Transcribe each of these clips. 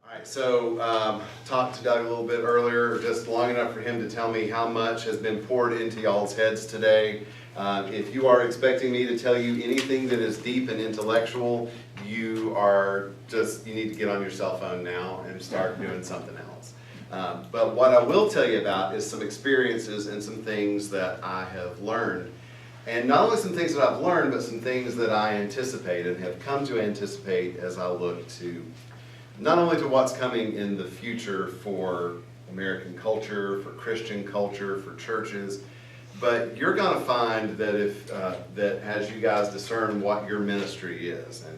All right, so talked to Doug a little bit earlier, just long enough for him to tell me how much has been poured into y'all's heads today. If you are expecting me to tell you anything that is deep and intellectual, you need to get on your cell phone now and start doing something else. But what I will tell you about is some experiences and some things that I have learned. And not only some things that I've learned, but some things that I anticipate and have come to anticipate as I look to not only to what's coming in the future for American culture, for Christian culture, for churches, but you're going to find that that as you guys discern what your ministry is, and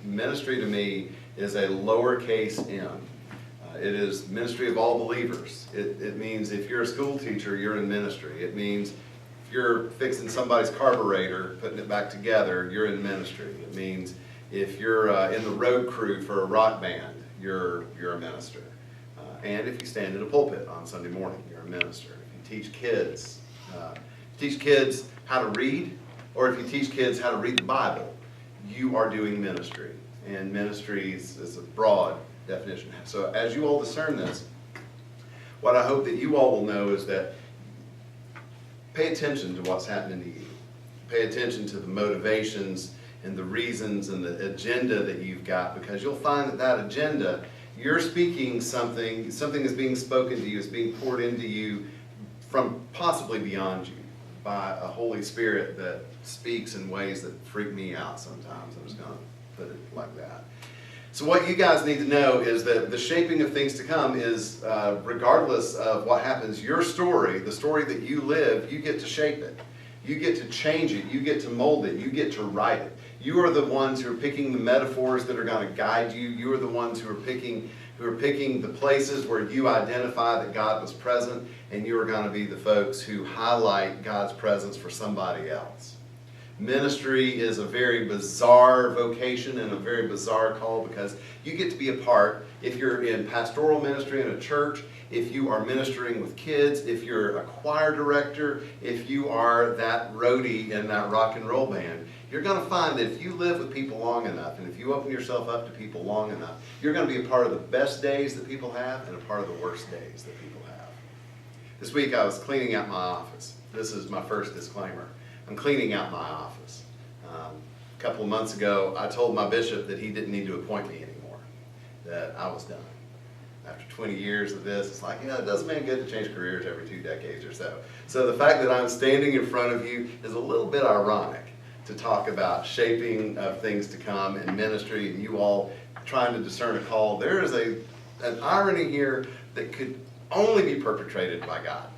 ministry to me is a lowercase m. It is ministry of all believers. It means if you're a school teacher, you're in ministry. It means if you're fixing somebody's carburetor, putting it back together, you're in ministry. It means if you're in the road crew for a rock band, you're a minister. And if you stand in a pulpit on Sunday morning, you're a minister. If you teach kids how to read, or if you teach kids how to read the Bible, you are doing ministry. And ministry is a broad definition. So as you all discern this, what I hope that you all will know is that pay attention to what's happening to you. Pay attention to the motivations and the reasons and the agenda that you've got, because you'll find that agenda, you're speaking something is being spoken to you, is being poured into you from possibly beyond you by a Holy Spirit that speaks in ways that freak me out sometimes. I'm just going to put it like that. So what you guys need to know is that the shaping of things to come is, regardless of what happens, your story, the story that you live, you get to shape it. You get to change it. You get to mold it. You get to write it. You are the ones who are picking the metaphors that are going to guide you. You are the ones who are picking the places where you identify that God was present, and you are going to be the folks who highlight God's presence for somebody else. Ministry is a very bizarre vocation and a very bizarre call, because you get to be a part, if you're in pastoral ministry in a church, if you are ministering with kids, if you're a choir director, if you are that roadie in that rock and roll band, you're going to find that if you live with people long enough, and if you open yourself up to people long enough, you're going to be a part of the best days that people have and a part of the worst days that people have. This week I was cleaning out my office. This is my first disclaimer. I'm cleaning out my office. A couple of months ago, I told my bishop that he didn't need to appoint me anymore, that I was done. After 20 years of this, it's like, it does man good to change careers every 2 decades or so. So the fact that I'm standing in front of you is a little bit ironic, to talk about shaping of things to come in ministry and you all trying to discern a call. There is an irony here that could only be perpetrated by God.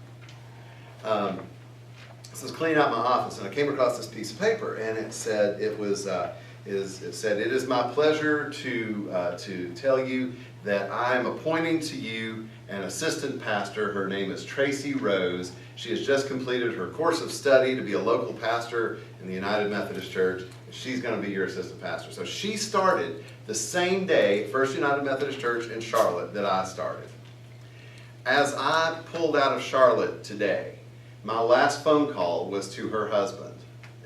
So I was cleaning out my office and I came across this piece of paper, and it said it is my pleasure to tell you that I am appointing to you an assistant pastor. Her name is Tracy Rose. She has just completed her course of study to be a local pastor in the United Methodist Church. She's going to be your assistant pastor. So she started the same day, First United Methodist Church in Charlotte, that I started. As I pulled out of Charlotte today, my last phone call was to her husband,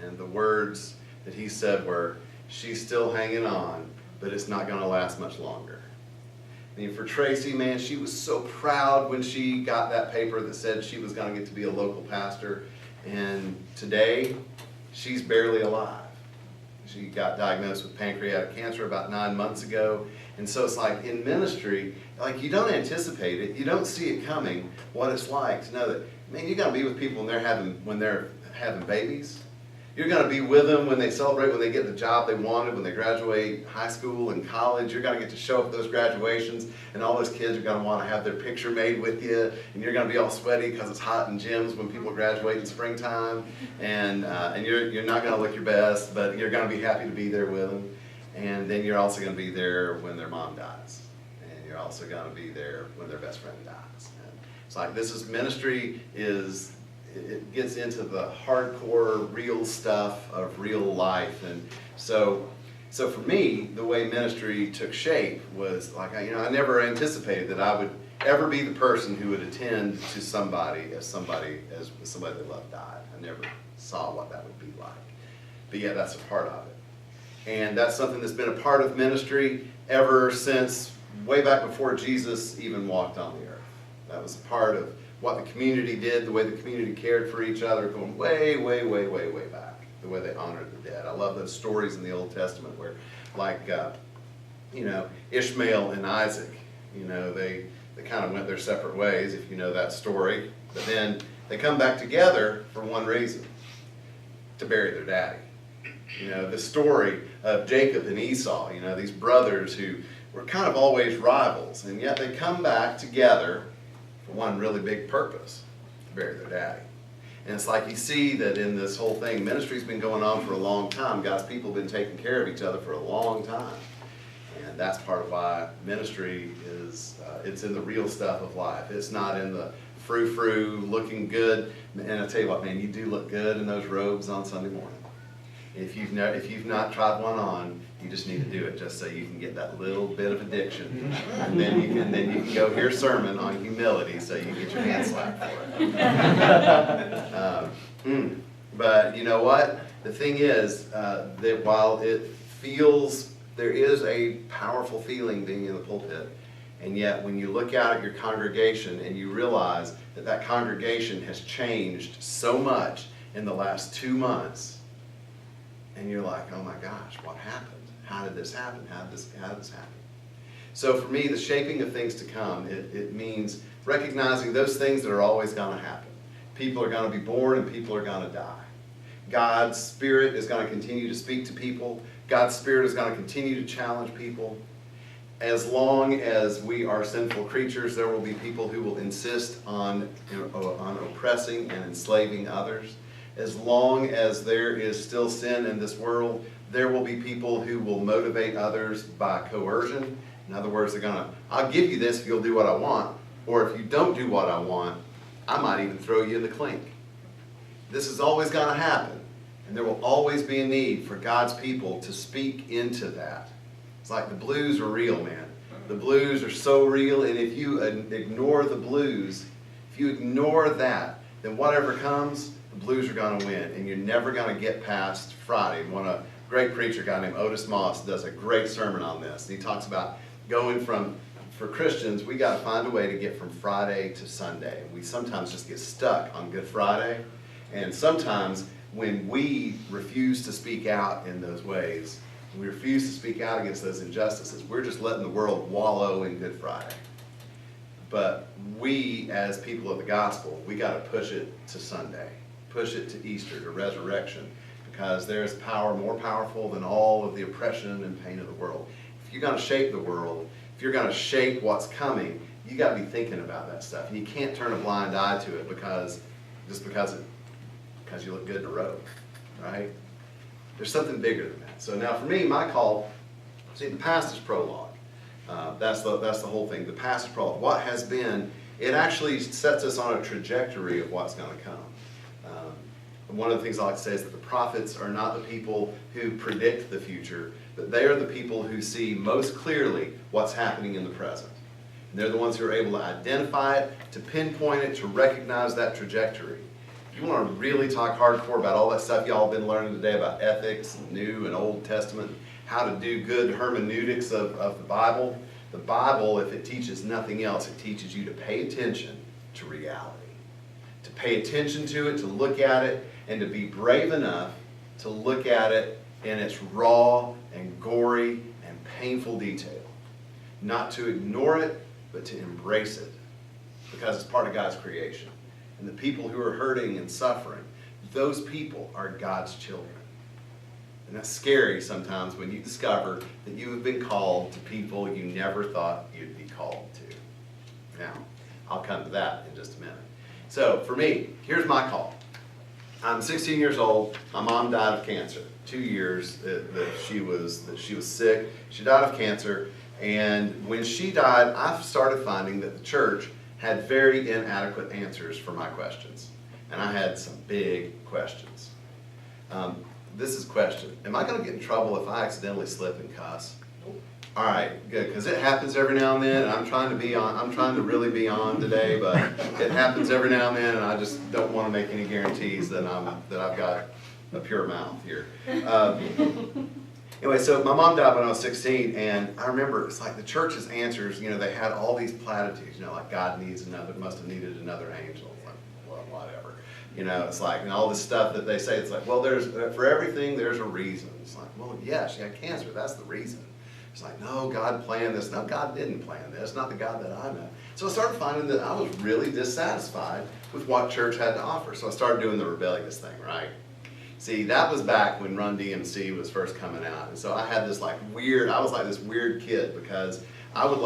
and the words that he said were, "She's still hanging on, but it's not going to last much longer." I mean, for Tracy, man, she was so proud when she got that paper that said she was going to get to be a local pastor, and today, she's barely alive. She got diagnosed with pancreatic cancer about 9 months ago, and so it's like in ministry, like you don't anticipate it, you don't see it coming, what it's like to know that, man, you're going to be with people when they're having babies. You're going to be with them when they celebrate, when they get the job they wanted, when they graduate high school and college. You're going to get to show up at those graduations, and all those kids are going to want to have their picture made with you, and you're going to be all sweaty because it's hot in gyms when people graduate in springtime, and you're not going to look your best, but you're going to be happy to be there with them. And then you're also going to be there when their mom dies, and you're also going to be there when their best friend dies. And it's like ministry it gets into the hardcore, real stuff of real life. And so for me, the way ministry took shape was like, I never anticipated that I would ever be the person who would attend to somebody as somebody they loved died. I never saw what that would be like. But yet that's a part of it. And that's something that's been a part of ministry ever since way back before Jesus even walked on the earth. That was part of what the community did, the way the community cared for each other, going way, way, way, way, way back, the way they honored the dead. I love those stories in the Old Testament where, like, Ishmael and Isaac, they kind of went their separate ways, if you know that story. But then they come back together for one reason, to bury their daddy. The story of Jacob and Esau, these brothers who were kind of always rivals, and yet they come back together for one really big purpose, to bury their daddy. And it's like you see that in this whole thing, ministry's been going on for a long time. God's people have been taking care of each other for a long time. And that's part of why ministry is, it's in the real stuff of life. It's not in the frou-frou, looking good. And I tell you what, man, you do look good in those robes on Sunday morning. If you've not tried one on, you just need to do it just so you can get that little bit of addiction. And then you can go hear a sermon on humility so you get your hand slapped for it. But you know what? The thing is that while it feels, there is a powerful feeling being in the pulpit, and yet when you look out at your congregation and you realize that that congregation has changed so much in the last 2 months, and you're like, oh my gosh, what happened? How did this happen? How did this happen? So for me, the shaping of things to come, it means recognizing those things that are always going to happen. People are going to be born and people are going to die. God's Spirit is going to continue to speak to people. God's Spirit is going to continue to challenge people. As long as we are sinful creatures, there will be people who will insist on oppressing and enslaving others. As long as there is still sin in this world, there will be people who will motivate others by coercion. In other words, they're going to, I'll give you this if you'll do what I want, or if you don't do what I want, I might even throw you in the clink. This is always going to happen, and there will always be a need for God's people to speak into that. It's like the blues are real, man. The blues are so real, and if you ignore the blues, if you ignore that, then whatever comes, the blues are going to win, and you're never going to get past Friday. A great preacher guy named Otis Moss does a great sermon on this. He talks about going from, for Christians, we got to find a way to get from Friday to Sunday. We sometimes just get stuck on Good Friday, and sometimes when we refuse to speak out in those ways, we refuse to speak out against those injustices, we're just letting the world wallow in Good Friday. But we, as people of the gospel, we got to push it to Sunday, push it to Easter, to resurrection, because there is power more powerful than all of the oppression and pain of the world. If you're going to shape the world, if you're going to shape what's coming, you got to be thinking about that stuff. And you can't turn a blind eye to it because you look good in a robe, right? There's something bigger than that. So now for me, my call, see, the past is prologue. That's the whole thing. The past is prologue. What has been, it actually sets us on a trajectory of what's going to come. One of the things I like to say is that the prophets are not the people who predict the future, but they are the people who see most clearly what's happening in the present. And they're the ones who are able to identify it, to pinpoint it, to recognize that trajectory. If you want to really talk hardcore about all that stuff y'all have been learning today about ethics, and New and Old Testament, how to do good hermeneutics of the Bible, if it teaches nothing else, it teaches you to pay attention to reality. To pay attention to it, to look at it, and to be brave enough to look at it in its raw and gory and painful detail. Not to ignore it, but to embrace it, because it's part of God's creation. And the people who are hurting and suffering, those people are God's children. And that's scary sometimes when you discover that you have been called to people you never thought you'd be called to. Now, I'll come to that in just a minute. So for me, here's my call. I'm 16 years old. My mom died of cancer. 2 years that she was sick. She died of cancer. And when she died, I started finding that the church had very inadequate answers for my questions. And I had some big questions. This is a question. Am I going to get in trouble if I accidentally slip and cuss? All right, good, because it happens every now and then, and I'm trying to really be on today, but it happens every now and then, and I just don't want to make any guarantees that I've got a pure mouth here. Anyway, so my mom died when I was 16, and I remember it's like the church's answers, they had all these platitudes, like God must have needed another angel. It's like, well, whatever. It's like, and all this stuff that they say, it's like, well, for everything, there's a reason. It's like, well, yeah, she had cancer, that's the reason. It's like, no, God planned this. No, God didn't plan this, not the God that I know. So I started finding that I was really dissatisfied with what church had to offer. So I started doing the rebellious thing, right? See, that was back when Run DMC was first coming out. And so I had this I was like this weird kid, because I would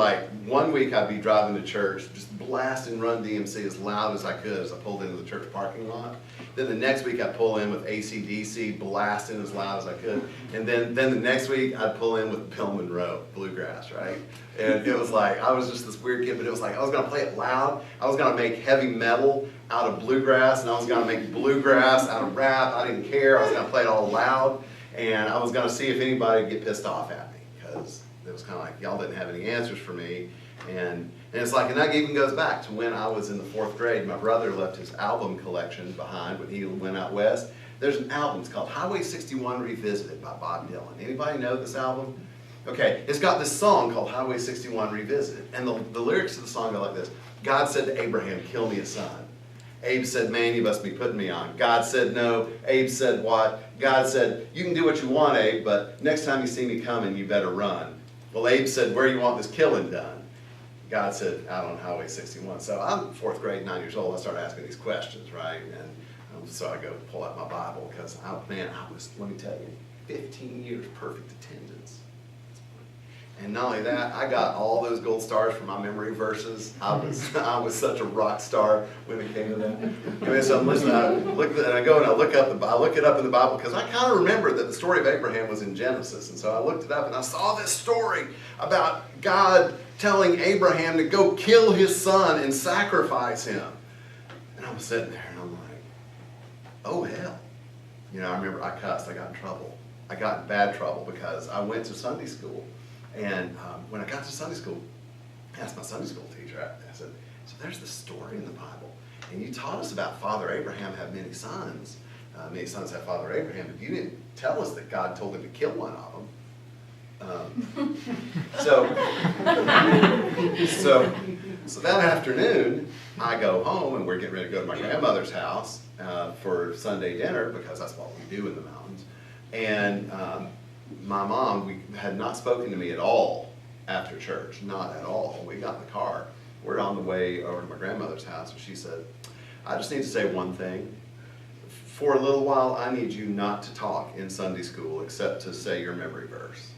one week I'd be driving to church, just blasting Run DMC as loud as I could as I pulled into the church parking lot. Then the next week I'd pull in with AC/DC, blasting as loud as I could. And then the next week I'd pull in with Bill Monroe, bluegrass, right? And it was like, I was just this weird kid, but it was like I was going to play it loud. I was going to make heavy metal out of bluegrass, and I was going to make bluegrass out of rap. I didn't care. I was going to play it all loud, and I was going to see if anybody would get pissed off at me, because it was kind of like y'all didn't have any answers for me. And it's like, and that even goes back to when I was in the 4th grade. My brother left his album collection behind when he went out west. There's an album, it's called Highway 61 Revisited by Bob Dylan. Anybody know this album? Okay, it's got this song called Highway 61 Revisited. And the lyrics of the song go like this. God said to Abraham, kill me a son. Abe said, man, you must be putting me on. God said no. Abe said what? God said, you can do what you want, Abe, but next time you see me coming, you better run. Well, Abe said, where do you want this killing done? God said, out on Highway 61. So I'm 4th grade, 9 years old. I started asking these questions, right? And so I go pull out my Bible, because, I was, let me tell you, 15 years perfect attendance. And not only that, I got all those gold stars for my memory verses. I was such a rock star when it came to that. Anyway, so I'm listening, I go and I look it up in the Bible, because I kind of remember that the story of Abraham was in Genesis. And so I looked it up and I saw this story about God telling Abraham to go kill his son and sacrifice him. And I was sitting there and I'm like, oh hell. I remember I cussed, I got in trouble. I got in bad trouble because I went to Sunday school. And when I got to Sunday school, I asked my Sunday school teacher, I said, so there's this story in the Bible, and you taught us about Father Abraham had many sons. Many sons had Father Abraham, but you didn't tell us that God told him to kill one of them. So that afternoon, I go home, and we're getting ready to go to my grandmother's house for Sunday dinner, because that's what we do in the mountains. And my mom had not spoken to me at all after church, not at all. We got in the car. We're on the way over to my grandmother's house, and she said, I just need to say one thing. For a little while, I need you not to talk in Sunday school except to say your memory verse.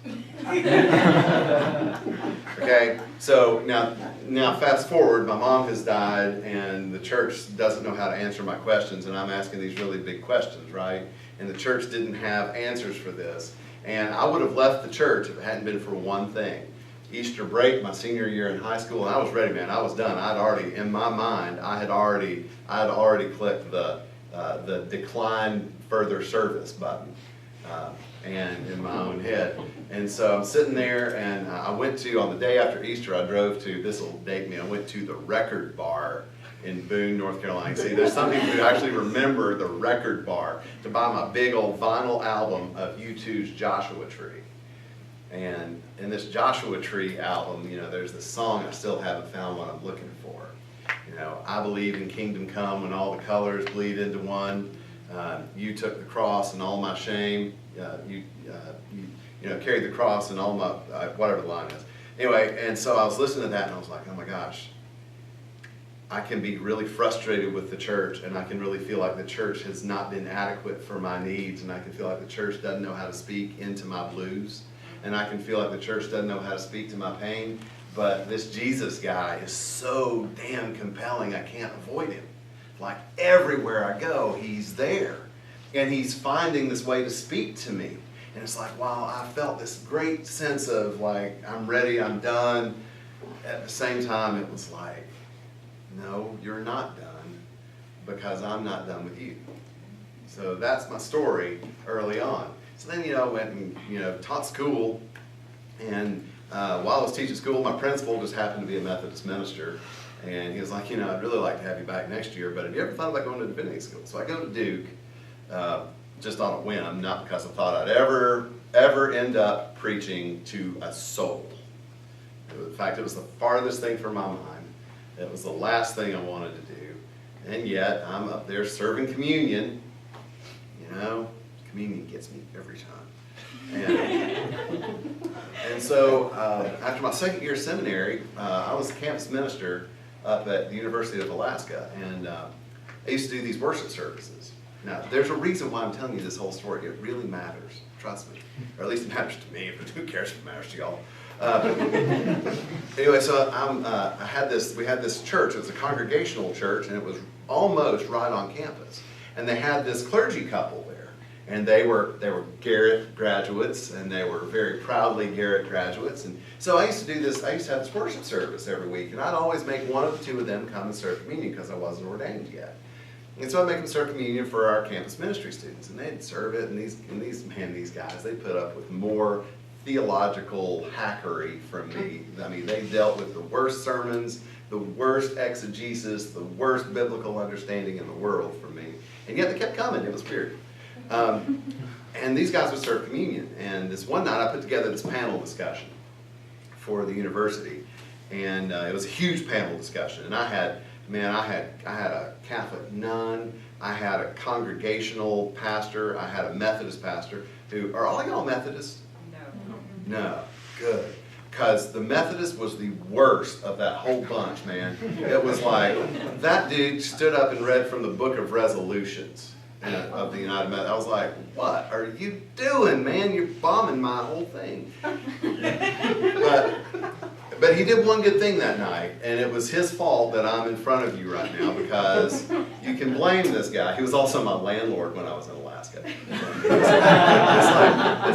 Okay, so now fast forward, my mom has died, and the church doesn't know how to answer my questions, and I'm asking these really big questions, right? And the church didn't have answers for this. And I would have left the church if it hadn't been for one thing. Easter break, my senior year in high school, and I was ready, man. I was done. I'd already, in my mind, I had already clicked the decline further service button, and in my own head. And so I'm sitting there, and I went to, on the day after Easter, I drove to, this will date me, I went to the Record Bar in Boone, North Carolina. See, there's some people who actually remember the Record Bar to buy my big old vinyl album of U2's Joshua Tree. And in this Joshua Tree album, there's this song, I still haven't found what I'm looking for. I believe in kingdom come when all the colors bleed into one. You took the cross and all my shame. You carried the cross and all my, whatever the line is. Anyway, and so I was listening to that and I was like, oh my gosh. I can be really frustrated with the church, and I can really feel like the church has not been adequate for my needs, and I can feel like the church doesn't know how to speak into my blues, and I can feel like the church doesn't know how to speak to my pain, but this Jesus guy is so damn compelling, I can't avoid him. Like everywhere I go, he's there, and he's finding this way to speak to me, and it's like, wow, I felt this great sense of like, I'm ready, I'm done. At the same time, it was like, no, you're not done, because I'm not done with you. So that's my story early on. So then, went and, taught school, and while I was teaching school, my principal just happened to be a Methodist minister, and he was like, I'd really like to have you back next year, but have you ever thought about going to divinity school? So I go to Duke, just on a whim, not because I thought I'd ever ever end up preaching to a soul. In fact, it was the farthest thing from my mind. It was the last thing I wanted to do. And yet, I'm up there serving communion. You know, communion gets me every time. And so, after my second year of seminary, I was a campus minister up at the University of Alaska. And I used to do these worship services. Now, there's a reason why I'm telling you this whole story. It really matters. Trust me. Or at least it matters to me, but who cares if it matters to y'all? Anyway, so we had this church. It was a congregational church, and it was almost right on campus. And they had this clergy couple there, and they were Garrett graduates, and they were very proudly Garrett graduates. And so I used to have this worship service every week, and I'd always make one of the two of them come and serve communion because I wasn't ordained yet. And so I'd make them serve communion for our campus ministry students, and they'd serve it. And these guys, they put up with more theological hackery from me. I mean, they dealt with the worst sermons, the worst exegesis, the worst biblical understanding in the world from me. And yet they kept coming. It was weird. And these guys would serve communion. And this one night I put together this panel discussion for the university. And it was a huge panel discussion. And I had a Catholic nun, I had a congregational pastor, I had a Methodist pastor. Are all y'all Methodists? No, good. Because the Methodist was the worst of that whole bunch, man. It was like, that dude stood up and read from the Book of Resolutions of the United Methodist. I was like, what are you doing, man? You're bombing my whole thing. But he did one good thing that night, and it was his fault that I'm in front of you right now, because you can blame this guy. He was also my landlord when I was in Alaska. It's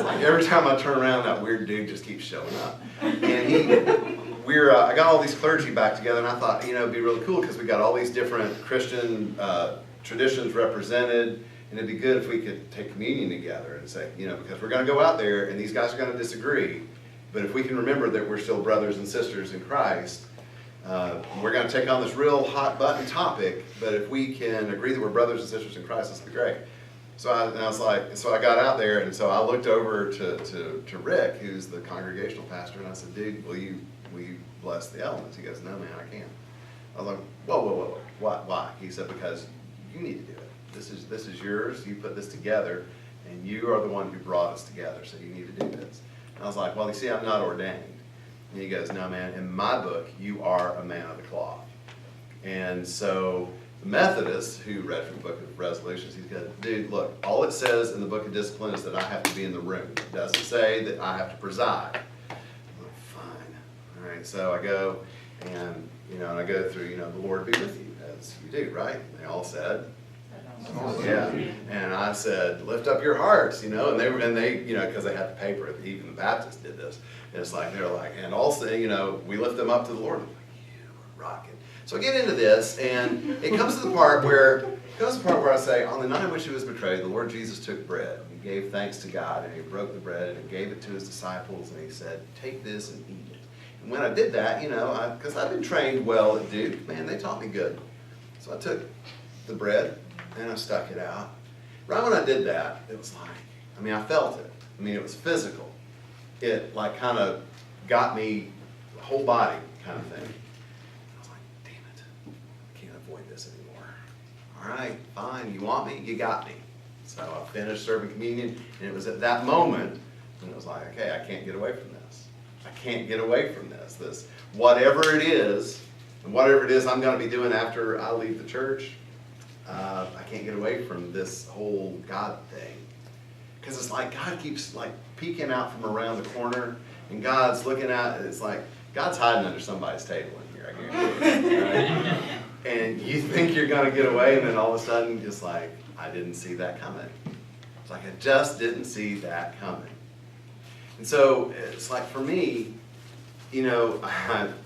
like every time I turn around, that weird dude just keeps showing up. And I got all these clergy back together, and I thought, it'd be really cool because we got all these different Christian traditions represented, and it'd be good if we could take communion together and say, because we're going to go out there, and these guys are going to disagree. But if we can remember that we're still brothers and sisters in Christ, we're going to take on this real hot button topic, but if we can agree that we're brothers and sisters in Christ, this will be great. So I got out there, and so I looked over to Rick, who's the congregational pastor, and I said, dude, will you bless the elements? He goes, no, man, I can't. I was like, whoa, why? He said, because you need to do it. This is yours. You put this together, and you are the one who brought us together, so you need to do this. And I was like, well, you see, I'm not ordained. And he goes, no, man, in my book, you are a man of the cloth. And so the Methodist, who read from the Book of Resolutions, he said, dude, look, all it says in the Book of Discipline is that I have to be in the room. It doesn't say that I have to preside. I'm like, fine. All right, so I go, and, I go through, the Lord be with you, as you do, right? And they all said, yeah, and I said, lift up your hearts, and they, because they had the paper, even the Baptists did this. And it's like, they're like, and also, we lift them up to the Lord. I'm like, yeah, we're rocking. So I get into this, and it comes to the part where I say, on the night in which he was betrayed, the Lord Jesus took bread. He gave thanks to God, and he broke the bread, and he gave it to his disciples, and he said, take this and eat it. And when I did that, because I've been trained well at Duke, man, they taught me good. So I took the bread, and I stuck it out. Right when I did that, it was like, I felt it. It was physical. It kind of got me, the whole body kind of thing. I was like, damn it, I can't avoid this anymore. All right, fine, you want me? You got me. So I finished serving communion, and it was at that moment, and it was like, okay, I can't get away from this. I can't get away from this. Whatever it is, and whatever it is I'm going to be doing after I leave the church, I can't get away from this whole God thing. Because it's like God keeps peeking out from around the corner, and God's looking at it. It's like God's hiding under somebody's table in here, I guarantee you. Right? And you think you're going to get away, and then all of a sudden, just like, I didn't see that coming. It's like I just didn't see that coming. And so it's like for me, I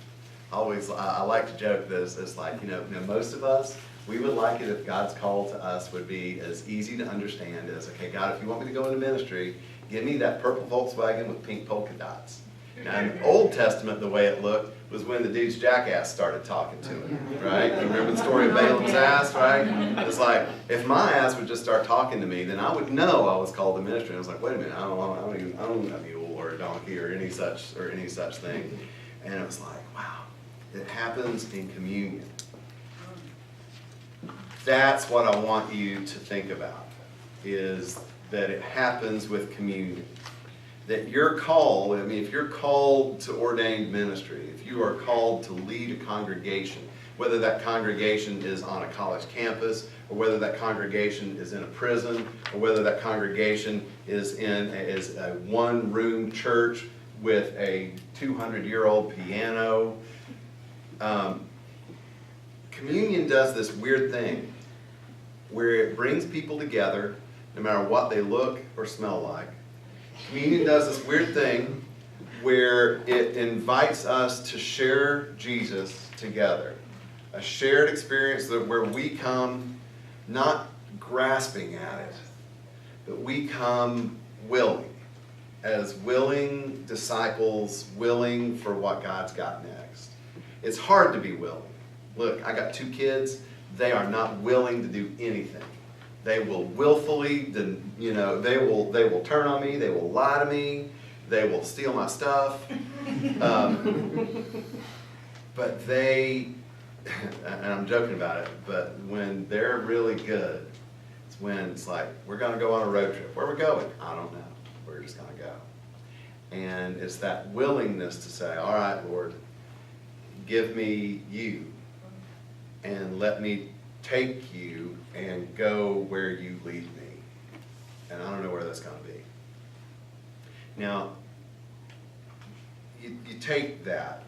like to joke this. It's like, most of us, we would like it if God's call to us would be as easy to understand as, okay, God, if you want me to go into ministry, give me that purple Volkswagen with pink polka dots. Now, in the Old Testament, the way it looked was when the dude's jackass started talking to him, right? You remember the story of Balaam's ass, right? It's like, if my ass would just start talking to me, then I would know I was called to ministry. And I was like, wait a minute, I don't own a mule or a donkey or any such thing. And it was like, wow, it happens in communion. That's what I want you to think about, is that it happens with communion. That you're called, I mean, if you're called to ordained ministry, if you are called to lead a congregation, whether that congregation is on a college campus, or whether that congregation is in a prison, or whether that congregation is a one-room church with a 200-year-old piano, communion does this weird thing where it brings people together, no matter what they look or smell like. Communion does this weird thing where it invites us to share Jesus together. A shared experience where we come not grasping at it, but we come willing. As willing disciples, willing for what God's got next. It's hard to be willing. Look, I got 2 kids. They are not willing to do anything. They will willfully, they will turn on me. They will lie to me. They will steal my stuff. But they, and I'm joking about it, but when they're really good, it's when it's like, we're going to go on a road trip. Where are we going? I don't know. We're just going to go. And it's that willingness to say, all right, Lord, give me you. And let me take you and go where you lead me. And I don't know where that's going to be. Now, you take that.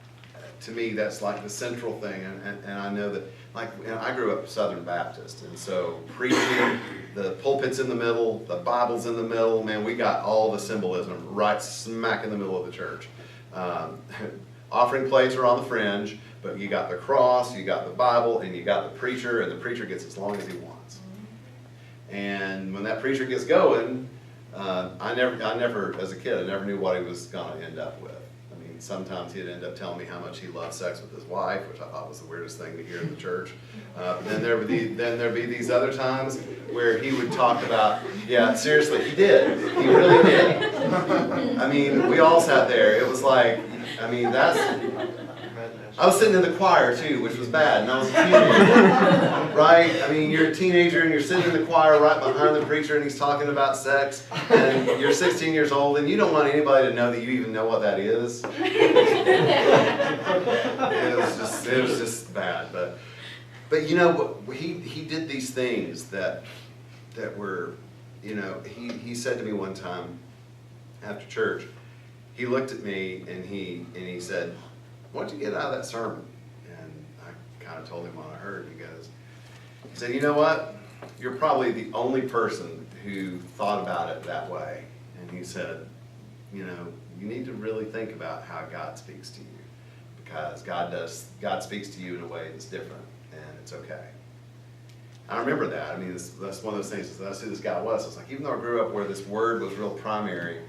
To me, that's like the central thing. And I know that, like, I grew up Southern Baptist. And so preaching, the pulpit's in the middle, the Bible's in the middle. Man, we got all the symbolism right smack in the middle of the church. Offering plates are on the fringe. But you got the cross, you got the Bible, and you got the preacher, and the preacher gets as long as he wants. And when that preacher gets going, I never, as a kid, I never knew what he was going to end up with. I mean, sometimes he'd end up telling me how much he loved sex with his wife, which I thought was the weirdest thing to hear in the church. But then there'd be these other times where he would talk about, yeah, seriously, he did. He really did. I mean, we all sat there. It was like, I mean, I was sitting in the choir too, which was bad, and I was a teenager, right? I mean, you're a teenager and you're sitting in the choir right behind the preacher and he's talking about sex, and you're 16 years old and you don't want anybody to know that you even know what that is. It was just bad, but you know, he did these things that were, you know, he said to me one time after church, he looked at me and he said, "What'd you get out of that sermon?" And I kind of told him what I heard. He said, "You know what? You're probably the only person who thought about it that way." And he said, "You know, you need to really think about how God speaks to you, because God speaks to you in a way that's different, and it's okay." I remember that. I mean, that's one of those things. That's who this guy was. It's like, even though I grew up where this word was real primary,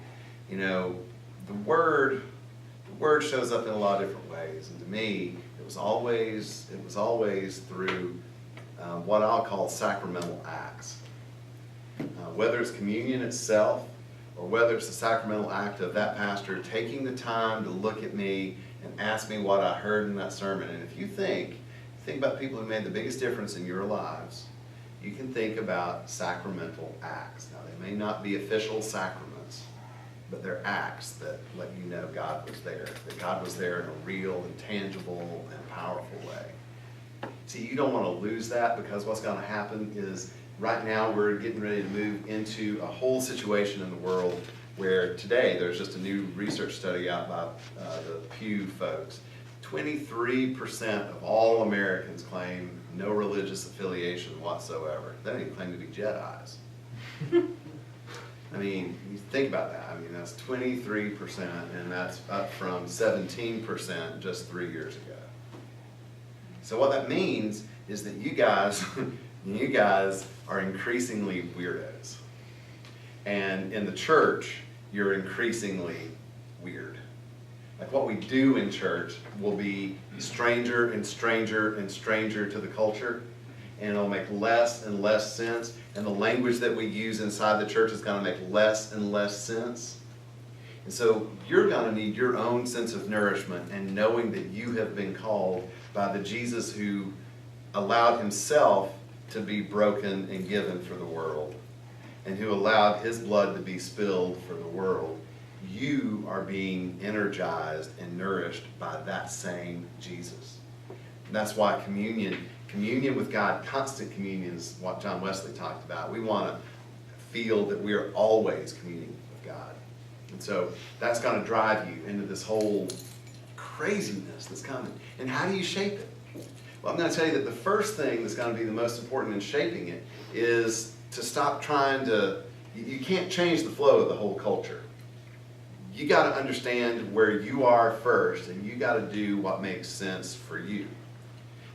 you know, the word shows up in a lot of different ways, and to me, it was always through what I'll call sacramental acts. Whether it's communion itself, or whether it's the sacramental act of that pastor taking the time to look at me and ask me what I heard in that sermon. And if you think about people who made the biggest difference in your lives, you can think about sacramental acts. Now, they may not be official sacraments, but they're acts that let you know God was there, that God was there in a real and tangible and powerful way. See, you don't want to lose that, because what's going to happen is right now we're getting ready to move into a whole situation in the world where today there's just a new research study out by the Pew folks. 23% of all Americans claim no religious affiliation whatsoever. They don't even claim to be Jedis. I mean, you think about that. I mean, that's 23%, and that's up from 17% just 3 years ago. So what that means is that you guys are increasingly weirdos. And in the church, you're increasingly weird. like what we do in church will be stranger and stranger and stranger to the culture, and it'll make less and less sense, and the language that we use inside the church is going to make less and less sense. And so you're going to need your own sense of nourishment and knowing that you have been called by the Jesus who allowed himself to be broken and given for the world, and who allowed his blood to be spilled for the world. You are being energized and nourished by that same Jesus. And that's why communion with God, constant communion is what John Wesley talked about. We want to feel that we are always communing with God. And so that's going to drive you into this whole craziness that's coming. And how do you shape it? Well, I'm going to tell you that the first thing that's going to be the most important in shaping it is to stop trying to, you can't change the flow of the whole culture. You got to understand where you are first, and you got to do what makes sense for you.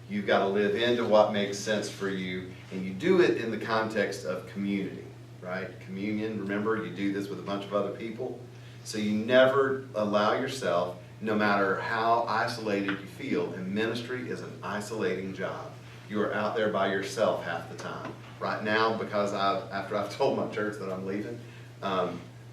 You've got to live into what makes sense for you, and you do it in the context of community, right? Communion, remember, you do this with a bunch of other people. So you never allow yourself, no matter how isolated you feel, and ministry is an isolating job. You are out there by yourself half the time. Right now, because after I've told my church that I'm leaving,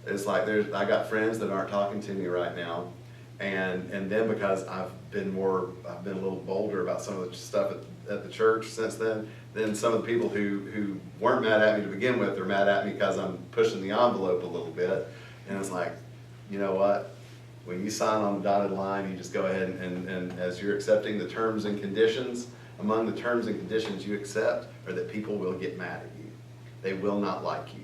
it's like I got friends that aren't talking to me right now, and then because I've been a little bolder about some of the stuff at the church since then some of the people who weren't mad at me to begin with are mad at me because I'm pushing the envelope a little bit, and it's like, you know what? When you sign on the dotted line, you just go ahead and as you're accepting the terms and conditions, among the terms and conditions you accept are that people will get mad at you. They will not like you.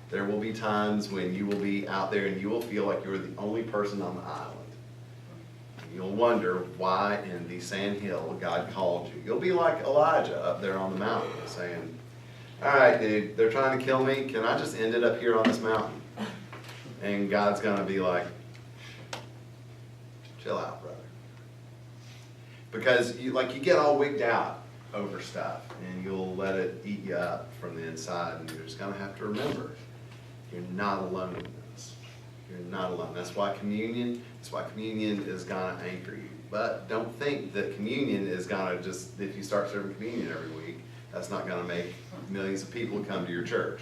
There will be times when you will be out there and you will feel like you're the only person on the island. And you'll wonder why in the sandhill God called you. You'll be like Elijah up there on the mountain saying, all right, dude, they're trying to kill me. Can I just end it up here on this mountain? And God's going to be like, chill out, brother. Because you get all wigged out over stuff, and you'll let it eat you up from the inside, and you're just going to have to remember, you're not alone in this. You're not alone. That's why communion is going to anchor you. But don't think that communion is going to just, if you start serving communion every week, that's not going to make millions of people come to your church.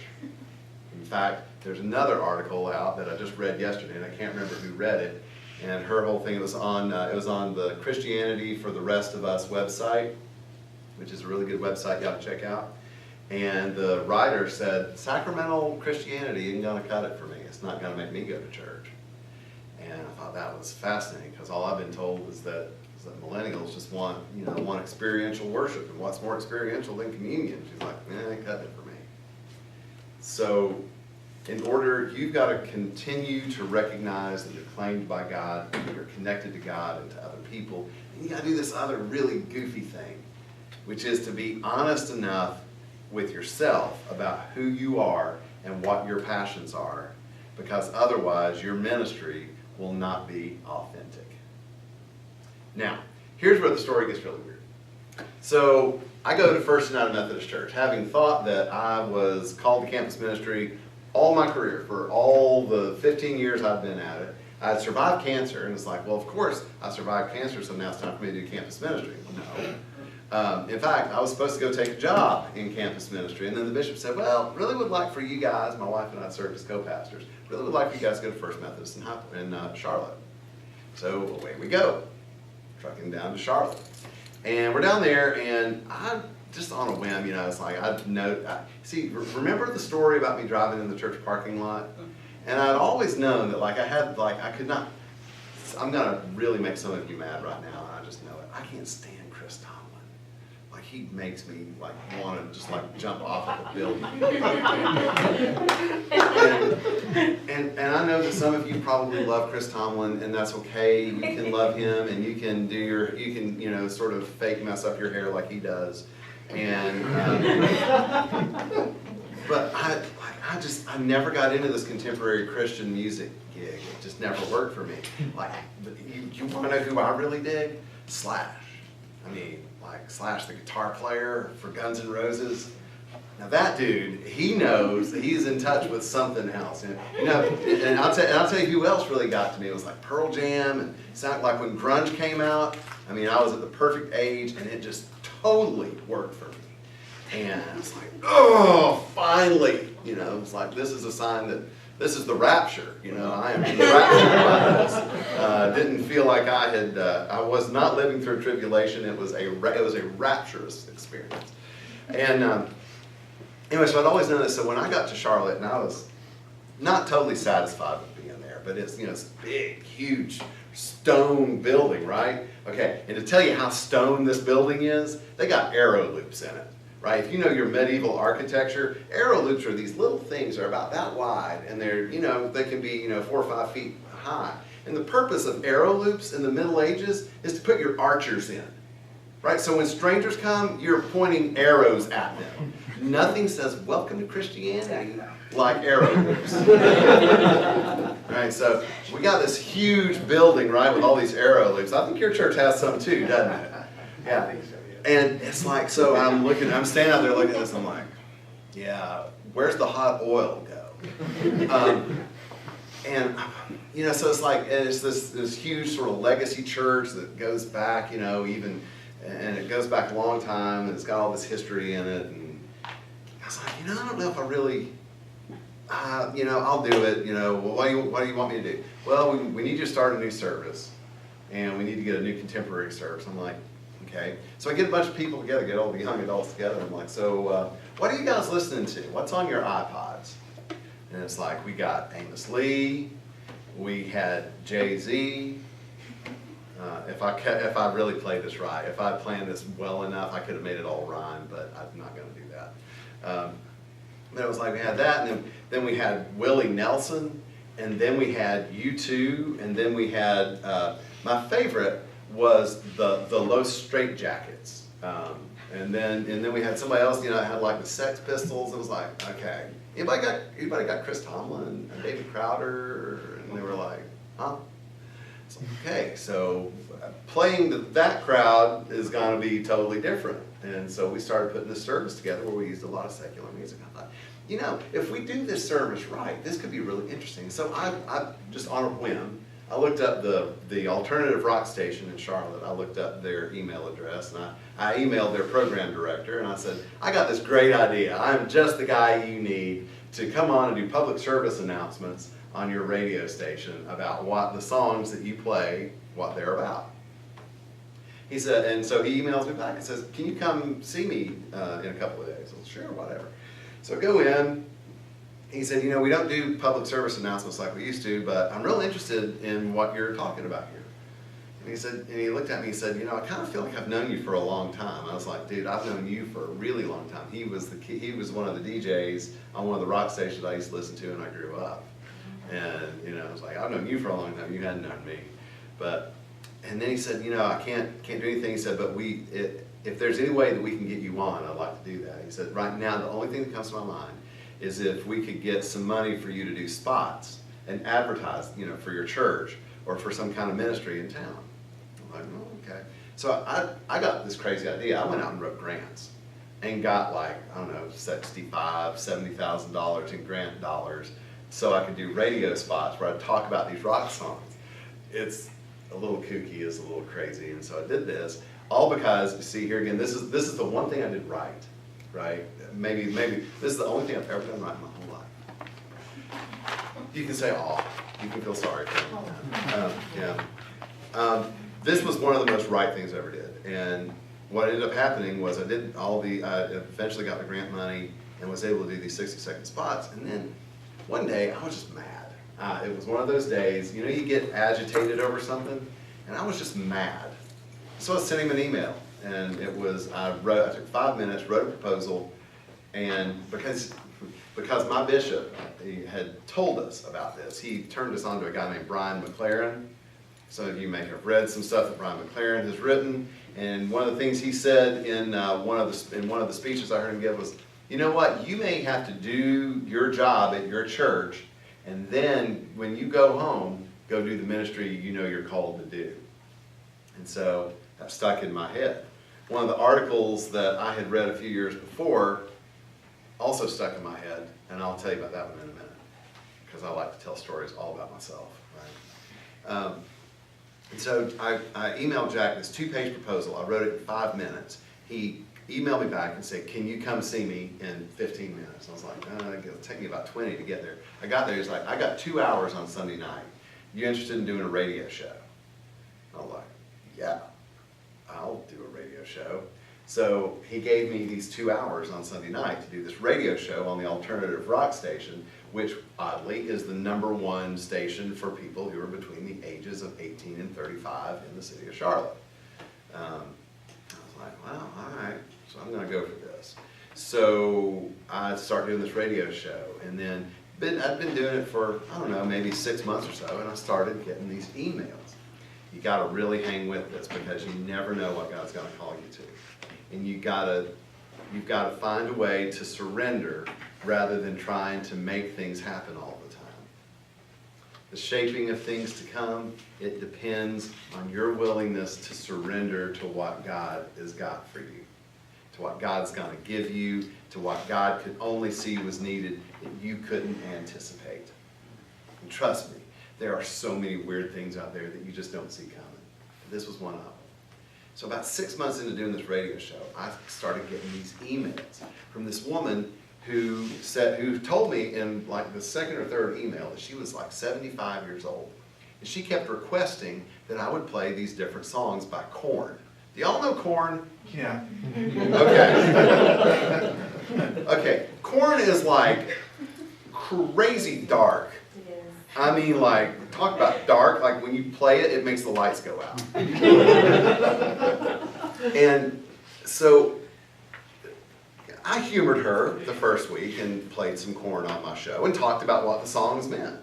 In fact, there's another article out that I just read yesterday, and I can't remember who read it, and her whole thing was on the Christianity for the Rest of Us website, which is a really good website you ought to check out. And the writer said, sacramental Christianity isn't going to cut it for me. It's not going to make me go to church. And I thought that was fascinating, because all I've been told is that millennials just want experiential worship, and what's more experiential than communion? She's like, it cut it for me. So you've got to continue to recognize that you're claimed by God, that you're connected to God and to other people. And you got to do this other really goofy thing, which is to be honest enough with yourself about who you are and what your passions are, because otherwise your ministry will not be authentic. Now, here's where the story gets really weird. So I go to First United Methodist Church, having thought that I was called to campus ministry all my career, for all the 15 years I've been at it. I had survived cancer, and it's like, well, of course I survived cancer, so now it's time for me to do campus ministry. No. In fact, I was supposed to go take a job in campus ministry, and then the bishop said, well, really would like for you guys, my wife and I served as co-pastors, really would like for you guys to go to First Methodist in Charlotte. So away we go, trucking down to Charlotte. And we're down there, and I'm just on a whim, it's like, remember the story about me driving in the church parking lot? And I'd always known that, I'm going to really make some of you mad right now, and I just know it. I can't stand Chris Tomlin. He makes me, want to just, jump off of a building. and I know that some of you probably love Chris Tomlin, and that's okay. You can love him, and you can sort of fake mess up your hair like he does. And but I never got into this contemporary Christian music gig. It just never worked for me. You want to know who I really dig? Slash. Slash, the guitar player for Guns N' Roses. Now that dude, he knows that he's in touch with something else. And, and I'll tell you who else really got to me. It was like Pearl Jam, and it sounded like when grunge came out. I mean, I was at the perfect age, and it just totally worked for me. And I was like, oh, finally, it's like, this is a sign that this is the rapture, I am in the rapture by this. Didn't feel like I was not living through tribulation. It was a rapturous experience. And anyway, so I'd always known this. So when I got to Charlotte, and I was not totally satisfied with being there, but it's, it's a big, huge stone building, right? Okay, and to tell you how stone this building is, they got arrow loops in it. Right? If you know your medieval architecture, arrow loops are these little things that are about that wide, and they're, they can be, 4 or 5 feet high. And the purpose of arrow loops in the Middle Ages is to put your archers in. Right? So when strangers come, you're pointing arrows at them. Nothing says welcome to Christianity like arrow loops. Right? So we got this huge building, right, with all these arrow loops. I think your church has some too, doesn't it? Yeah. I think so. And it's like, so I'm standing out there looking at this, I'm like, yeah, where's the hot oil go? So it's like, and it's this huge sort of legacy church that goes back, and it goes back a long time, and it's got all this history in it, and I was like, I don't know if I really, I'll do it, well, what do you want me to do? Well, we need you to start a new service, and we need to get a new contemporary service. I'm like, okay, so I get a bunch of people together, get all the young adults together. I'm like, so what are you guys listening to? What's on your iPods? And it's like, we got Amos Lee, we had Jay-Z. If I really played this right, if I planned this well enough, I could have made it all rhyme, but I'm not going to do that. But it was like we had that, and then we had Willie Nelson, and then we had U2, and then we had my favorite was the Los Straitjackets, and then we had somebody else, had like the Sex Pistols. It was like, okay, anybody got Chris Tomlin and David Crowder, and they were like, huh? So, okay, so playing that crowd is going to be totally different, and so we started putting this service together where we used a lot of secular music. I thought, if we do this service right, this could be really interesting. So I just on a whim, I looked up the alternative rock station in Charlotte. I looked up their email address, and I emailed their program director, and I said, I got this great idea. I'm just the guy you need to come on and do public service announcements on your radio station about what the songs that you play, what they're about. He said, and so he emails me back and says, can you come see me in a couple of days? Well, sure, whatever. So I go in. He said, we don't do public service announcements like we used to, but I'm real interested in what you're talking about here. And he looked at me and said, I kind of feel like I've known you for a long time. I was like, dude, I've known you for a really long time. He was one of the DJs on one of the rock stations I used to listen to when I grew up. And, I was like, I've known you for a long time. You hadn't known me. And then he said, I can't do anything. He said, but if there's any way that we can get you on, I'd like to do that. He said, right now, the only thing that comes to my mind is if we could get some money for you to do spots and advertise, for your church or for some kind of ministry in town. I'm like, oh, okay. So I got this crazy idea. I went out and wrote grants and got like, I don't know, $65,000, $70,000 in grant dollars so I could do radio spots where I'd talk about these rock songs. It's a little kooky, it's a little crazy, and so I did this, all because, you see here again, this is the one thing I did right. Maybe this is the only thing I've ever done right in my whole life. You can say, "Oh," you can feel sorry for me. This was one of the most right things I ever did, and what ended up happening was I eventually got the grant money and was able to do these 60-second spots, and then one day I was just mad. It was one of those days, you get agitated over something, and I was just mad. So I sent him an email. And it was, I took 5 minutes, wrote a proposal, and because my bishop he had told us about this, he turned us on to a guy named Brian McLaren. Some of you may have read some stuff that Brian McLaren has written, and one of the things he said in one of the speeches I heard him give was, you know what, you may have to do your job at your church, and then when you go home, go do the ministry you're called to do. And so that stuck in my head. One of the articles that I had read a few years before also stuck in my head, and I'll tell you about that one in a minute, because I like to tell stories all about myself, right? And so I emailed Jack this 2-page proposal. I wrote it in 5 minutes. He emailed me back and said, can you come see me in 15 minutes? I was like, it'll take me about 20 to get there. I got there, he's like, I got 2 hours on Sunday night. You interested in doing a radio show? I was like, yeah, I'll do a radio show. So he gave me these 2 hours on Sunday night to do this radio show on the alternative rock station, which oddly is the #1 station for people who are between the ages of 18 and 35 in the city of Charlotte. I was like, well, all right, so I'm going to go for this. So I started doing this radio show, and then I'd been doing it for, I don't know, maybe 6 months or so, and I started getting these emails. You got to really hang with this, because you never know what God's going to call you to. And you've got to find a way to surrender rather than trying to make things happen all the time. The shaping of things to come, it depends on your willingness to surrender to what God has got for you, to what God's going to give you, to what God could only see was needed that you couldn't anticipate. And trust me, there are so many weird things out there that you just don't see coming. This was one of them. So about 6 months into doing this radio show, I started getting these emails from this woman who told me in like the second or third email that she was like 75 years old. And she kept requesting that I would play these different songs by Korn. Do y'all know Korn? Yeah. Okay. Okay, Korn is like crazy dark. I mean, like, talk about dark, like when you play it, it makes the lights go out. And so I humored her the first week and played some Korn on my show and talked about what the songs meant.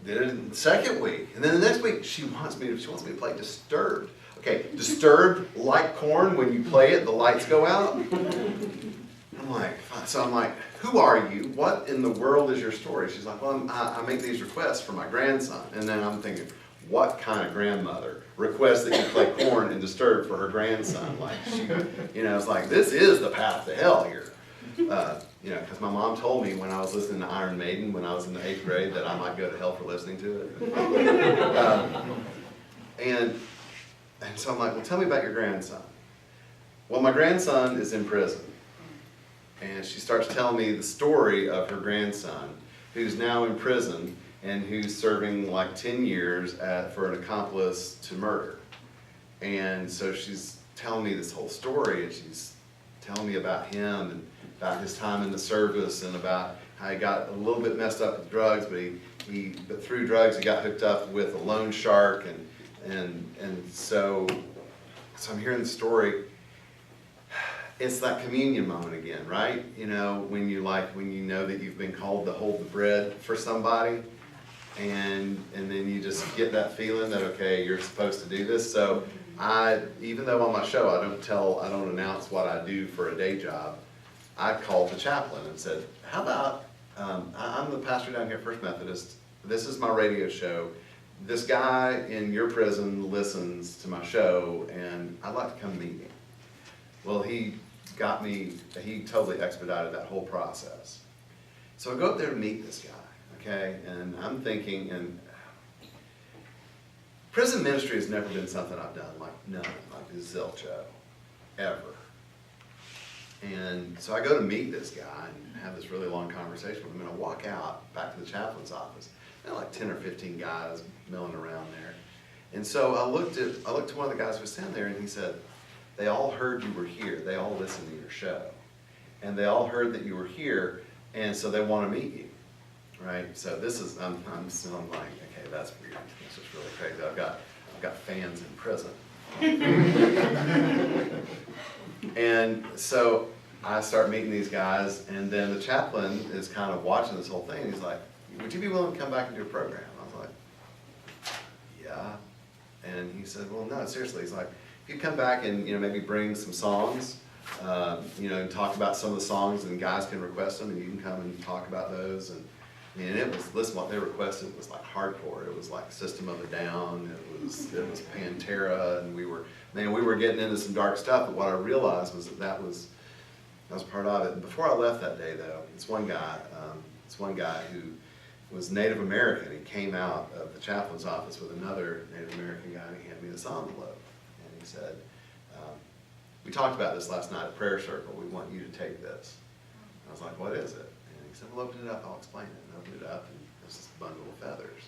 Did it the second week, and then the next week she wants me to play Disturbed. Okay, Disturbed, like Korn, when you play it, the lights go out. I'm like, so I'm like, who are you? What in the world is your story? She's like, well, I make these requests for my grandson. And then I'm thinking, what kind of grandmother requests that you play Korn and Disturbed for her grandson? Like, it's like, this is the path to hell here. Because my mom told me when I was listening to Iron Maiden when I was in the 8th grade that I might go to hell for listening to it. And so I'm like, well, tell me about your grandson. Well, my grandson is in prison. And she starts telling me the story of her grandson, who's now in prison and who's serving like 10 years for an accomplice to murder. And so she's telling me this whole story, and she's telling me about him and about his time in the service and about how he got a little bit messed up with drugs, but through drugs he got hooked up with a loan shark, and so I'm hearing the story. It's that communion moment again, right? When you know that you've been called to hold the bread for somebody, and then you just get that feeling that, okay, you're supposed to do this. So even though on my show I don't announce what I do for a day job, I called the chaplain and said, how about, I'm the pastor down here at First Methodist, this is my radio show, this guy in your prison listens to my show, and I'd like to come meet him. Well, he totally expedited that whole process. So I go up there to meet this guy, okay, and I'm thinking, and prison ministry has never been something I've done, like none, like zilcho, ever. And so I go to meet this guy and have this really long conversation with him, and I walk out back to the chaplain's office. There are like 10 or 15 guys milling around there. And so I looked to one of the guys who was standing there, and he said, they all heard you were here. They all listened to your show. And they all heard that you were here, and so they want to meet you, right? So this is, I'm like, okay, that's weird. This is really crazy. I've got fans in prison. And so I start meeting these guys, and then the chaplain is kind of watching this whole thing. He's like, would you be willing to come back and do a program? I was like, yeah. And he said, well, no, seriously. He's like, if you come back and maybe bring some songs, and talk about some of the songs, and guys can request them, and you can come and talk about those. And it was, listen, what they requested was like hardcore. It was like System of a Down. It was Pantera, and we were getting into some dark stuff. But what I realized was that I was part of it. And before I left that day, though, it's one guy who was Native American. He came out of the chaplain's office with another Native American guy, and he handed me this envelope. And he said, we talked about this last night at prayer circle. We want you to take this. And I was like, what is it? And he said, well, open it up. I'll explain it. And I opened it up, and there's this bundle of feathers.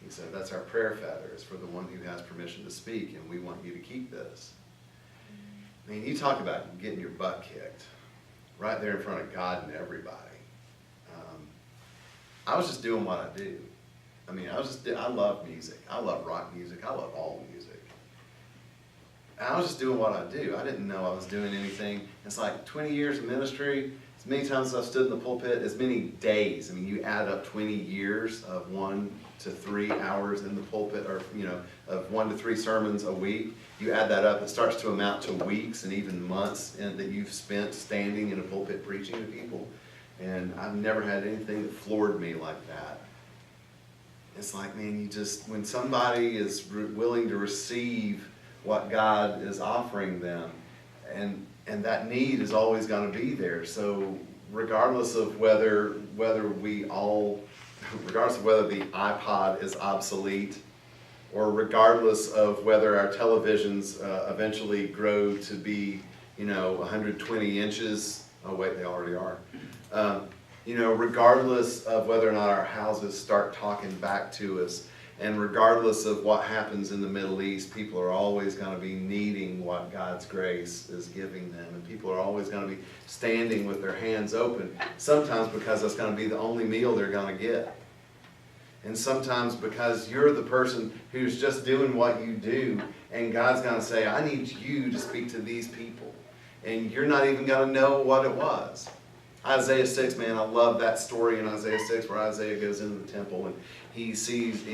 He said, that's our prayer feathers for the one who has permission to speak, and we want you to keep this. I mean, you talk about getting your butt kicked right there in front of God and everybody. I was just doing what I do. I mean, I love music. I love rock music. I love all music. And I was just doing what I do. I didn't know I was doing anything. It's like 20 years of ministry. As many times as I've stood in the pulpit, as many days. I mean, you add up 20 years of 1 to 3 hours in the pulpit, or, of 1 to 3 sermons a week. You add that up, it starts to amount to weeks and even months that you've spent standing in a pulpit preaching to people. And I've never had anything that floored me like that. It's like, man, when somebody is willing to receive what God is offering them, and that need is always going to be there. So regardless of whether the iPod is obsolete, or regardless of whether our televisions eventually grow to be, 120 inches. Oh wait, they already are. Regardless of whether or not our houses start talking back to us, and regardless of what happens in the Middle East, people are always going to be needing what God's grace is giving them. And people are always going to be standing with their hands open, sometimes because that's going to be the only meal they're going to get. And sometimes because you're the person who's just doing what you do, and God's going to say, I need you to speak to these people. And you're not even going to know what it was. Isaiah 6, man, I love that story in Isaiah 6 where Isaiah goes into the temple and he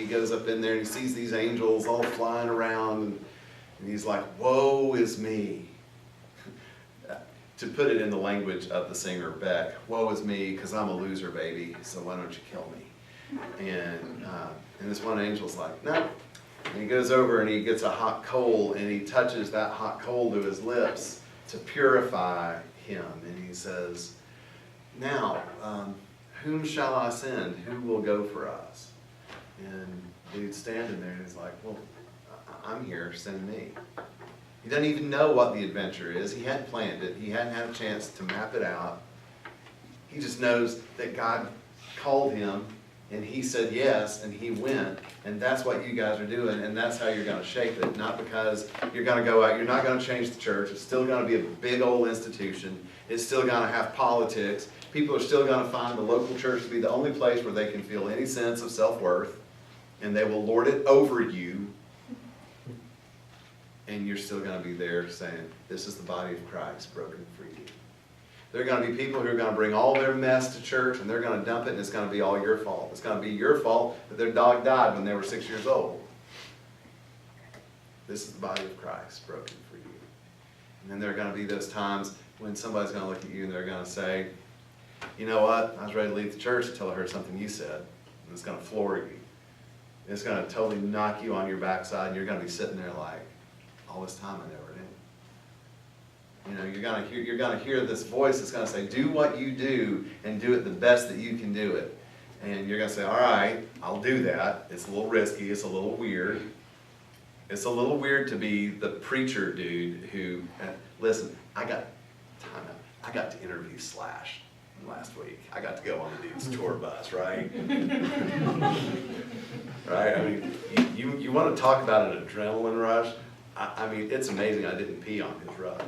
goes up in there and he sees these angels all flying around, and he's like, woe is me. To put it in the language of the singer Beck, woe is me because I'm a loser, baby, so why don't you kill me? And this one angel's like, no. And he goes over and he gets a hot coal and he touches that hot coal to his lips to purify him. And he says, now, whom shall I send? Who will go for us? And dude's standing there and he's like, well, I'm here, send me. He doesn't even know what the adventure is. He hadn't planned it. He hadn't had a chance to map it out. He just knows that God called him and he said yes and he went. And that's what you guys are doing, and that's how you're going to shape it. Not because you're going to go out, you're not going to change the church. It's still going to be a big old institution. It's still going to have politics. People are still going to find the local church to be the only place where they can feel any sense of self-worth, and they will lord it over you. And you're still going to be there saying, this is the body of Christ broken for you. There are going to be people who are going to bring all their mess to church, and they're going to dump it, and it's going to be all your fault. It's going to be your fault that their dog died when they were 6 years old. This is the body of Christ broken for you. And then there are going to be those times when somebody's going to look at you and they're going to say, you know what, I was ready to leave the church until I heard something you said. And it's going to floor you. It's going to totally knock you on your backside, and you're going to be sitting there like, all this time I never knew. You're going to hear this voice that's going to say, do what you do and do it the best that you can do it. And you're going to say, all right, I'll do that. It's a little risky. It's a little weird. It's a little weird to be the preacher dude who, listen, I got to interview Slash last week. I got to go on the dude's tour bus, right? Right? I mean, you want to talk about an adrenaline rush? I mean, it's amazing I didn't pee on his rug.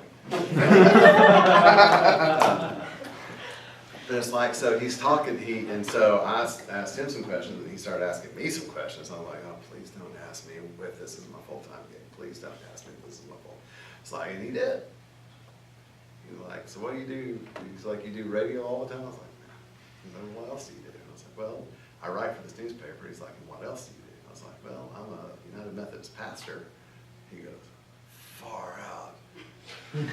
But it's like, so he's talking, and so I asked him some questions, and he started asking me some questions. I'm like, oh, please don't ask me if this is my full-time gig. Please don't ask me if this is my full. It's like, and he did. He was like, so what do you do? He's like, you do radio all the time? I was like, no. What else do you do? And I was like, well, I write for this newspaper. He's like, and what else do you do? I was like, well, I'm a United Methodist pastor. He goes, far out. And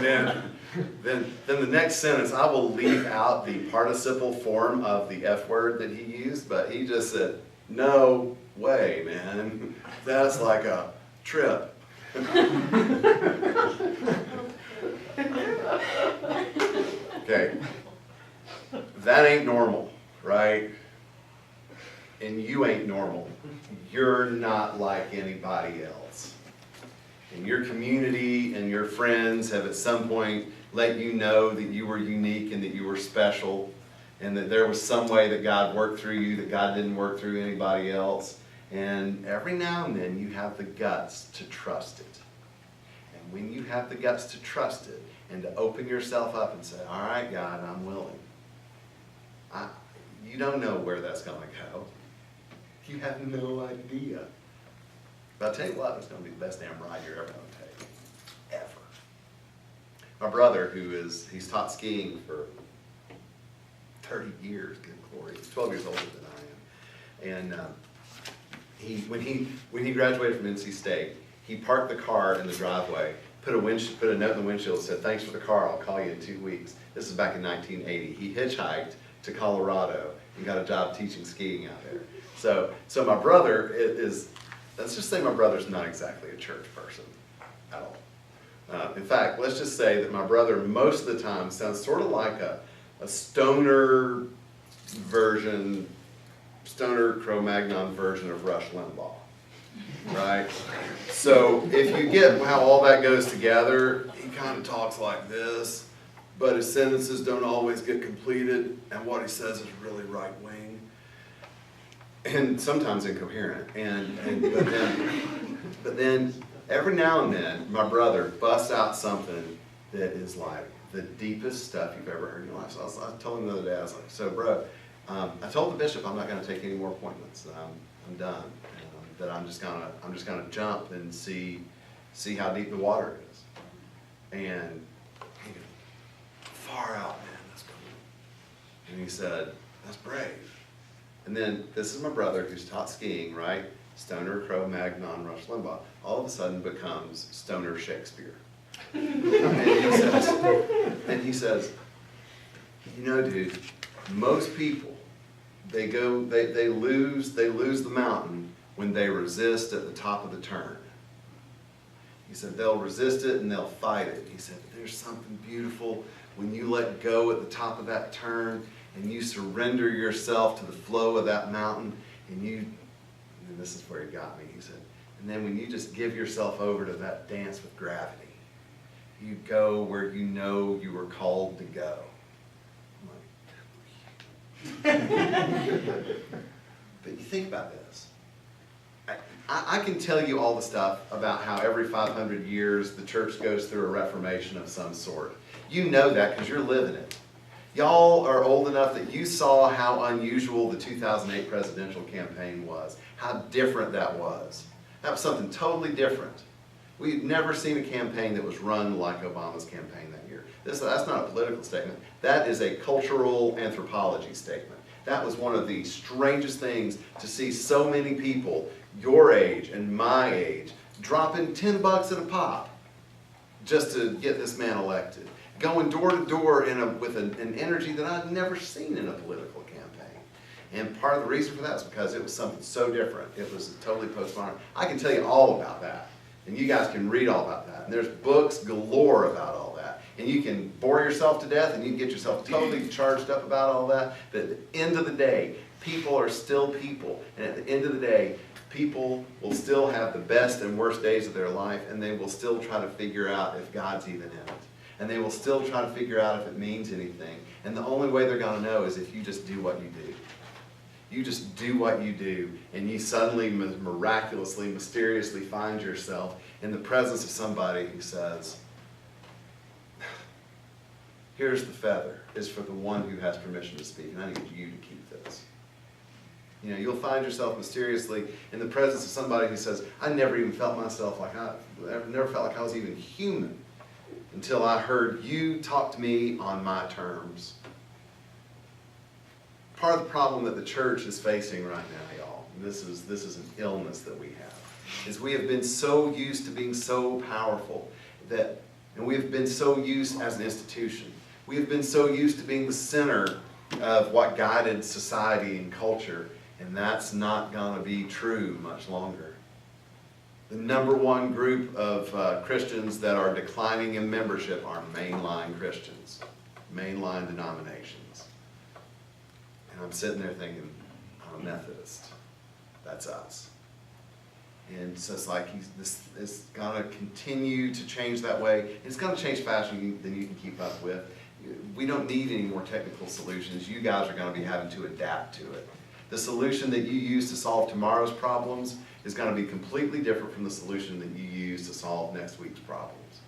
then the next sentence, I will leave out the participle form of the F word that he used, but he just said, no way, man. That's like a trip. Okay. That ain't normal, right? And you ain't normal. You're not like anybody else. And your community and your friends have at some point let you know that you were unique and that you were special, and that there was some way that God worked through you that God didn't work through anybody else. And every now and then you have the guts to trust it. And when you have the guts to trust it and to open yourself up and say, all right, God, I'm willing. You don't know where that's going to go. You have no idea. But I'll tell you what, it's going to be the best damn ride you're ever going to take. Ever. My brother, he's taught skiing for 30 years, good glory. He's 12 years older than I am. And when he graduated from NC State, he parked the car in the driveway, put a note in the windshield that said, thanks for the car, I'll call you in 2 weeks. This is back in 1980. He hitchhiked to Colorado and got a job teaching skiing out there. So my brother let's just say my brother's not exactly a church person at all. In fact, let's just say that my brother most of the time sounds sort of like a stoner Cro-Magnon version of Rush Limbaugh, right? So if you get how all that goes together, he kind of talks like this, but his sentences don't always get completed, and what he says is really right-wing, and sometimes incoherent. But then every now and then, my brother busts out something that is like the deepest stuff you've ever heard in your life. So I told him the other day, I was like, so bro, I told the bishop I'm not going to take any more appointments. I'm done. That I'm just gonna jump and see how deep the water is. And he goes, far out, man, that's cool. And he said, that's brave. And then this is my brother who's taught skiing, right? Stoner, Cro-Magnon, Rush Limbaugh. All of a sudden becomes Stoner Shakespeare. And he says, you know, dude, most people, they lose the mountain when they resist at the top of the turn. He said they'll resist it and they'll fight it. He said there's something beautiful when you let go at the top of that turn and you surrender yourself to the flow of that mountain, and this is where he got me. He said, and then when you just give yourself over to that dance with gravity, you go where you know you were called to go. I'm like, but you think about this. I can tell you all the stuff about how every 500 years the church goes through a reformation of some sort. You know that because you're living it. Y'all are old enough that you saw how unusual the 2008 presidential campaign was, how different that was. That was something totally different. We've never seen a campaign that was run like Obama's campaign that year. That's not a political statement. That is a cultural anthropology statement. That was one of the strangest things to see so many people, your age and my age, dropping $10 at a pop just to get this man elected. Going door to door with an energy that I'd never seen in a political campaign. And part of the reason for that is because it was something so different. It was totally postmodern. I can tell you all about that. And you guys can read all about that. And there's books galore about all that. And you can bore yourself to death and you can get yourself totally charged up about all that. But at the end of the day, people are still people. And at the end of the day, people will still have the best and worst days of their life, and they will still try to figure out if God's even in it. And they will still try to figure out if it means anything. And the only way they're going to know is if you just do what you do. You just do what you do, and you suddenly, miraculously, mysteriously find yourself in the presence of somebody who says, here's the feather, is for the one who has permission to speak, and I need you to keep this. You know, you'll find yourself mysteriously in the presence of somebody who says, I never even felt myself like I never felt like I was even human until I heard you talk to me on my terms. Part of the problem that the church is facing right now, y'all, and this is an illness that we have, is we have been so used to being so powerful and we have been so used as an institution. We have been so used to being the center of what guided society and culture, and that's not going to be true much longer. The number one group of Christians that are declining in membership are mainline Christians. mainline denominations. And I'm sitting there thinking, I'm a Methodist. That's us. And so it's like this is going to continue to change that way. It's going to change faster than you can keep up with. We don't need any more technical solutions. You guys are going to be having to adapt to it. The solution that you use to solve tomorrow's problems is going to be completely different from the solution that you use to solve next week's problems.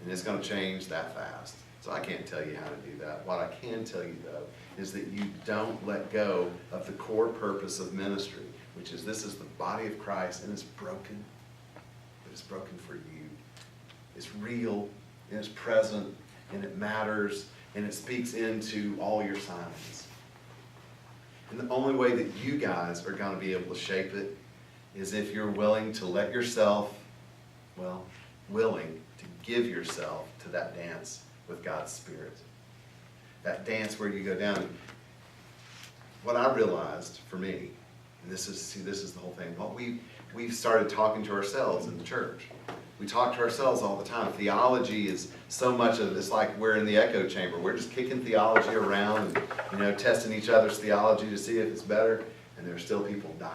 And it's going to change that fast. So I can't tell you how to do that. What I can tell you, though, is that you don't let go of the core purpose of ministry, which is this is the body of Christ, and it's broken, but it's broken for you. It's real, and it's present, and it matters, and it speaks into all your silence. And the only way that you guys are going to be able to shape it is if you're willing to let yourself, willing to give yourself to that dance with God's Spirit. That dance where you go down. What I realized for me, and this is the whole thing, we've started talking to ourselves in the church. We talk to ourselves all the time. Theology is so much of it's like we're in the echo chamber. We're just kicking theology around and testing each other's theology to see if it's better, and there's still people dying.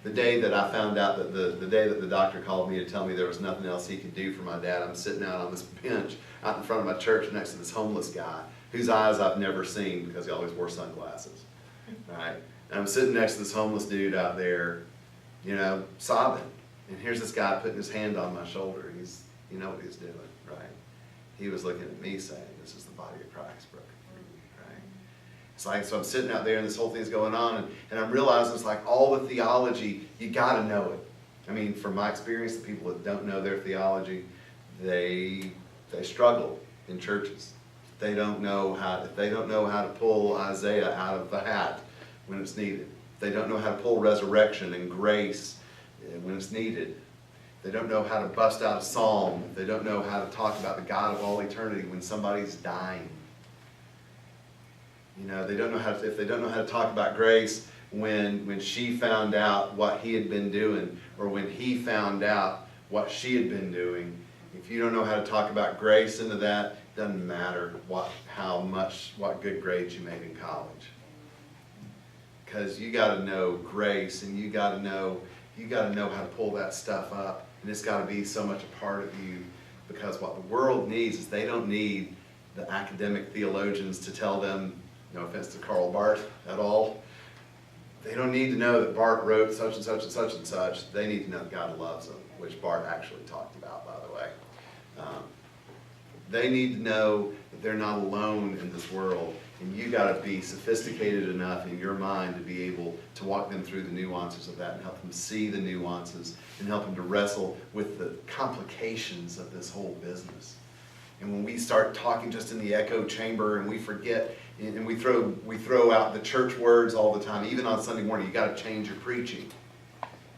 The day that I found out that the day that the doctor called me to tell me there was nothing else he could do for my dad, I'm sitting out on this bench out in front of my church next to this homeless guy whose eyes I've never seen because he always wore sunglasses. Right? And I'm sitting next to this homeless dude out there, sobbing. And here's this guy putting his hand on my shoulder. You know what he's doing, right? He was looking at me saying, this is the body of Christ broken for you, right? It's like, so I'm sitting out there and this whole thing's going on, and I'm realizing it's like all the theology, you gotta know it. I mean, from my experience, the people that don't know their theology, they struggle in churches. If they don't know how to pull Isaiah out of the hat when it's needed. If they don't know how to pull resurrection and grace when it's needed. They don't know how to bust out a psalm. They don't know how to talk about the God of all eternity when somebody's dying. They don't know if they don't know how to talk about grace when she found out what he had been doing, or when he found out what she had been doing. If you don't know how to talk about grace into that, it doesn't matter what good grades you made in college. Because you got to know grace, and you got to know how to pull that stuff up, and it's got to be so much a part of you. Because what the world needs is they don't need the academic theologians to tell them, no offense to Karl Barth at all, they don't need to know that Barth wrote such and such and such and such. They need to know that God loves them, which Barth actually talked about, by the way. They need to know that they're not alone in this world, and you got to be sophisticated enough in your mind to be able to walk them through the nuances of that and help them see the nuances and help them to wrestle with the complications of this whole business. And when we start talking just in the echo chamber and we forget and we throw out the church words all the time, even on Sunday morning, you got to change your preaching.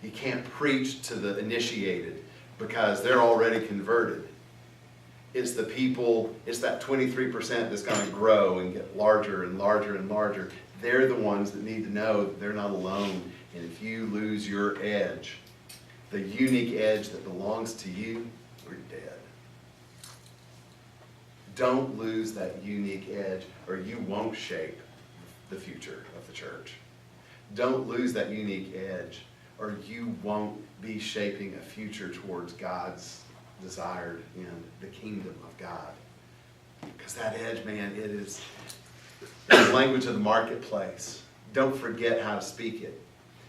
You can't preach to the initiated because they're already converted. It's the people, it's that 23% that's going to grow and get larger and larger and larger. They're the ones that need to know that they're not alone. And if you lose your edge, the unique edge that belongs to you, you're dead. Don't lose that unique edge, or you won't shape the future of the church. Don't lose that unique edge, or you won't be shaping a future towards God's desired in the kingdom of God. Because that edge, man, it is the language of the marketplace. Don't forget how to speak it.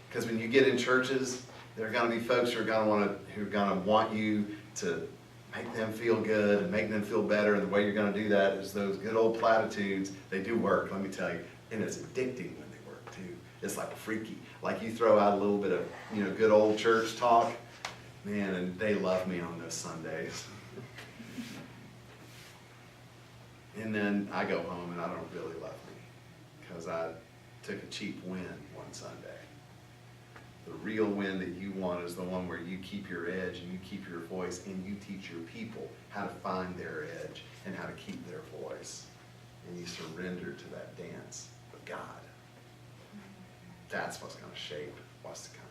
Because when you get in churches, there are going to be folks who are going to want you to make them feel good and make them feel better. And the way you're going to do that is those good old platitudes. They do work, let me tell you. And it's addicting when they work too. It's like freaky. Like you throw out a little bit of good old church talk. Man, and they love me on those Sundays. And then I go home and I don't really love me because I took a cheap win one Sunday. The real win that you want is the one where you keep your edge and you keep your voice and you teach your people how to find their edge and how to keep their voice. And you surrender to that dance of God. That's what's going to shape what's to come.